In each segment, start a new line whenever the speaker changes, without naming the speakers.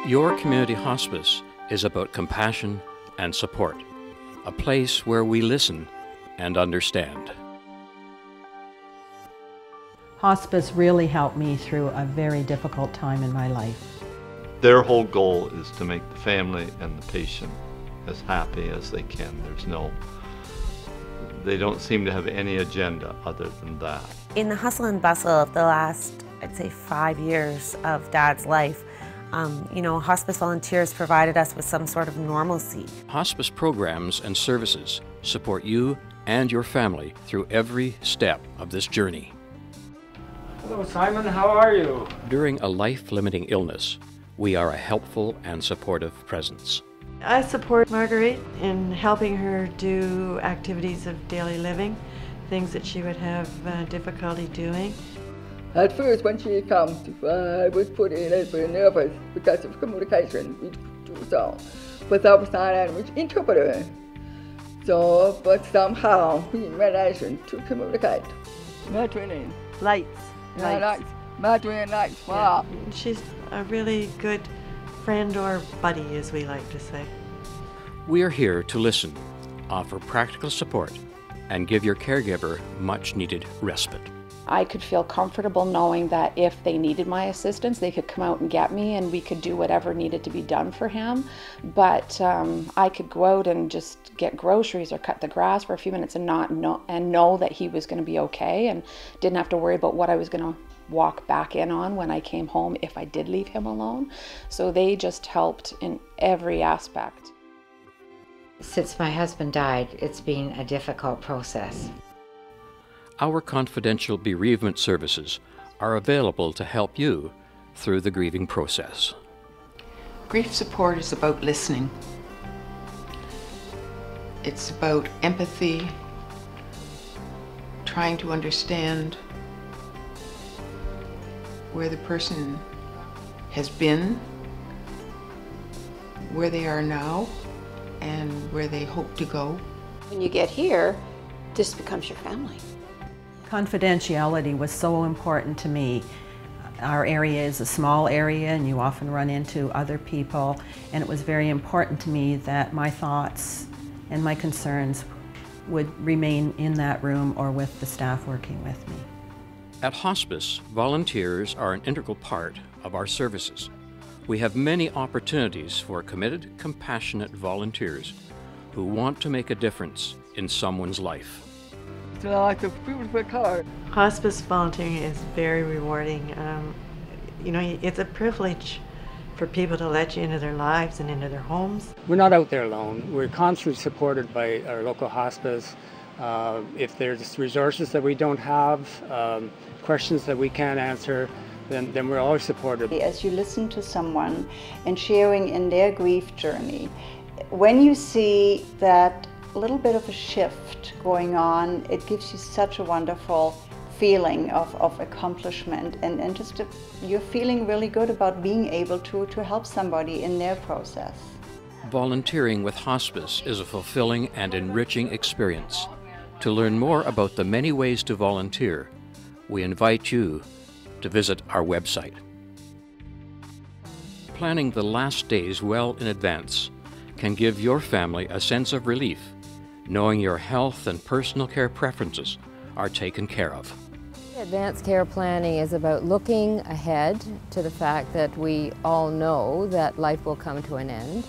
Your community hospice is about compassion and support, a place where we listen and understand.
Hospice really helped me through a very difficult time in my life.
Their whole goal is to make the family and the patient as happy as they can. They don't seem to have any agenda other than that.
In the hustle and bustle of the last, I'd say 5 years of Dad's life, hospice volunteers provided us with some sort of normalcy.
Hospice programs and services support you and your family through every step of this journey.
Hello, Simon, how are you?
During a life-limiting illness, we are a helpful and supportive presence.
I support Marguerite in helping her do activities of daily living, things that she would have difficulty doing.
At first, when she comes, I was put in a little bit nervous because of communication without sign language interpreter. So, but somehow we managed to communicate. Madeleine.
Lights.
Madeleine lights. Wow.
Yeah. She's a really good friend or buddy, as we like to say.
We are here to listen, offer practical support, and give your caregiver much-needed respite.
I could feel comfortable knowing that if they needed my assistance, they could come out and get me and we could do whatever needed to be done for him. But I could go out and just get groceries or cut the grass for a few minutes and know that he was going to be okay and didn't have to worry about what I was going to walk back in on when I came home if I did leave him alone. So they just helped in every aspect.
Since my husband died, it's been a difficult process.
Our confidential bereavement services are available to help you through the grieving process.
Grief support is about listening. It's about empathy, trying to understand where the person has been, where they are now, and where they hope to go.
When you get here, this becomes your family.
Confidentiality was so important to me. Our area is a small area and you often run into other people, and it was very important to me that my thoughts and my concerns would remain in that room or with the staff working with me.
At Hospice, volunteers are an integral part of our services. We have many opportunities for committed, compassionate volunteers who want to make a difference in someone's life.
Like a beautiful color.
Hospice volunteering is very rewarding. It's a privilege for people to let you into their lives and into their homes.
We're not out there alone. We're constantly supported by our local hospice. If there's resources that we don't have, questions that we can't answer, then we're always supported.
As you listen to someone and sharing in their grief journey, when you see that little bit of a shift going on, it gives you such a wonderful feeling of accomplishment and just you're feeling really good about being able to help somebody in their process.
Volunteering with Hospice is a fulfilling and enriching experience. To learn more about the many ways to volunteer, we invite you to visit our website. Planning the last days well in advance can give your family a sense of relief, knowing your health and personal care preferences are taken care of.
Advanced care planning is about looking ahead to the fact that we all know that life will come to an end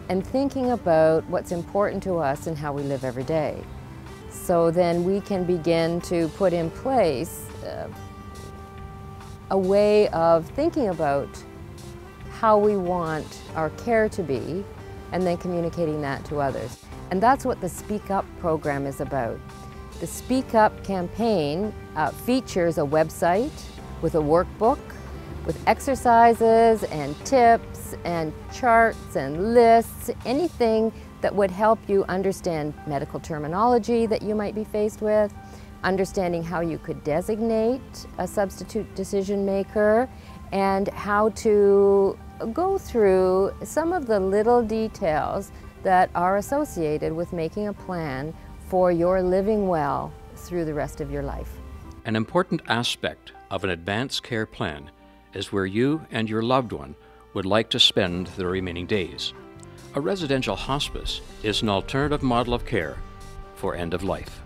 and thinking about what's important to us and how we live every day. So then we can begin to put in place a way of thinking about how we want our care to be and then communicating that to others. And that's what the Speak Up program is about. The Speak Up campaign features a website with a workbook with exercises and tips and charts and lists, anything that would help you understand medical terminology that you might be faced with, understanding how you could designate a substitute decision maker, and how to go through some of the little details that are associated with making a plan for your living well through the rest of your life.
An important aspect of an advanced care plan is where you and your loved one would like to spend the remaining days. A residential hospice is an alternative model of care for end of life.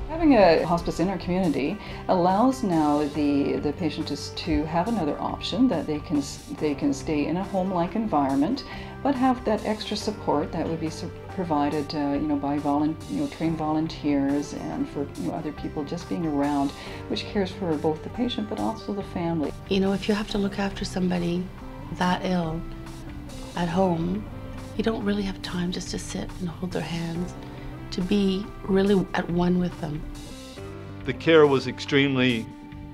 Having a hospice in our community allows now the patient to have another option, that they can stay in a home-like environment, but have that extra support that would be provided by trained volunteers and for other people just being around, which cares for both the patient but also the family.
If you have to look after somebody that ill at home, you don't really have time just to sit and hold their hands, to be really at one with them.
The care was extremely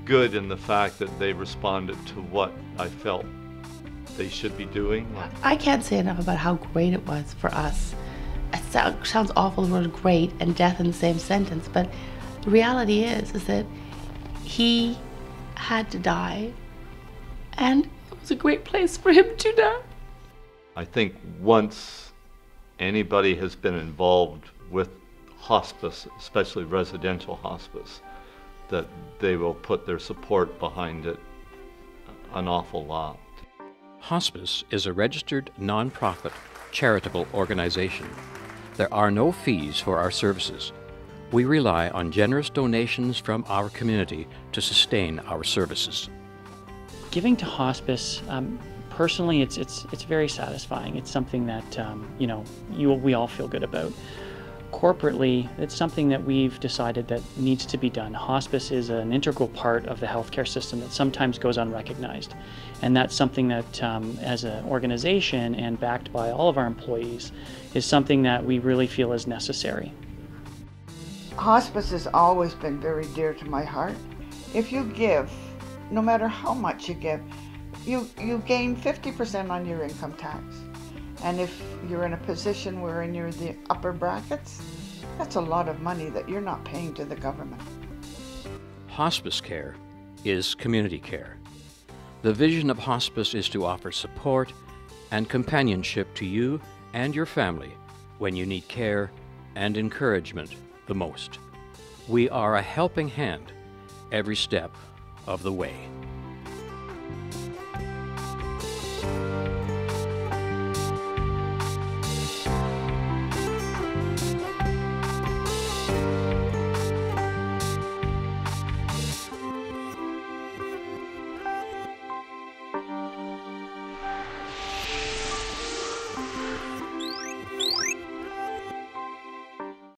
good in the fact that they responded to what I felt they should be doing.
I can't say enough about how great it was for us. It sounds awful, the word great and death in the same sentence, but the reality is that he had to die, and it was a great place for him to die.
I think once anybody has been involved with hospice, especially residential hospice, that they will put their support behind it an awful lot.
Hospice is a registered nonprofit charitable organization. There are no fees for our services. We rely on generous donations from our community to sustain our services.
Giving to hospice, personally, it's very satisfying. It's something that we all feel good about. Corporately, it's something that we've decided that needs to be done. Hospice is an integral part of the healthcare system that sometimes goes unrecognized. And that's something that, as an organization and backed by all of our employees, is something that we really feel is necessary.
Hospice has always been very dear to my heart. If you give, no matter how much you give, you gain 50% on your income tax. And if you're in a position wherein you're the upper brackets, that's a lot of money that you're not paying to the government.
Hospice care is community care. The vision of hospice is to offer support and companionship to you and your family when you need care and encouragement the most. We are a helping hand every step of the way.